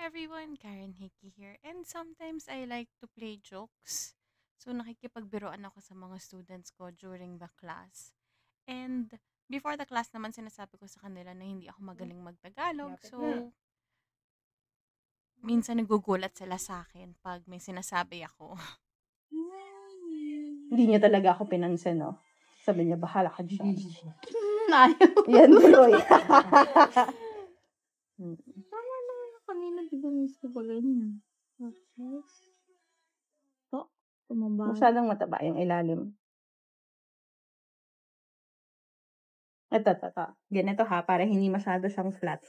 everyone, Karen Hickey here. And sometimes I like to play jokes. So nakikipagbiruan ako sa mga students ko during the class. And before the class naman sinasabi ko sa kanila na hindi ako magaling magtagalog. So minsan nagugulat sila sa akin pag may sinasabi ako. Hindi niya talaga ako pinansin, no? Sabi niya, bahala ka dyan. Ayaw. Yan, Troy. Tama na. Kanina di ba miss ko ba ganyan? To, tumaba. Masyadong mataba yung ilalim. Ito. Ganito ha, para hindi masyado siyang flat.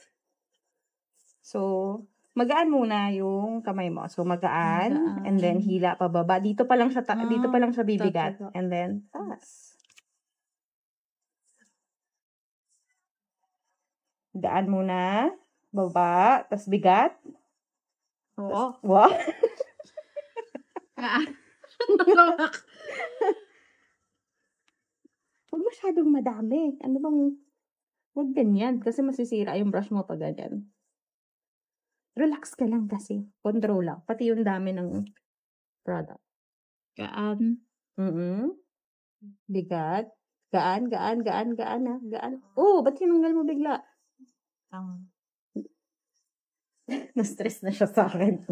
So, magaan muna yung kamay mo. So, magaan. And then, hila pababa. Dito pa lang siya, dito pa lang siya bibigat. And then, taas. Gaan muna. Baba. Tapos bigat. Oo. Wow. Huwag masyadong madami. Ano bang, huwag ganyan. Kasi masisira yung brush mo pag ganyan. Relax ka lang kasi. Control lang. Pati yung dami ng product. Gaan. Bigat. Gaan ha. Gaan. Oh, ba't hinanggal mo bigla? Na-stress na siya sa akin.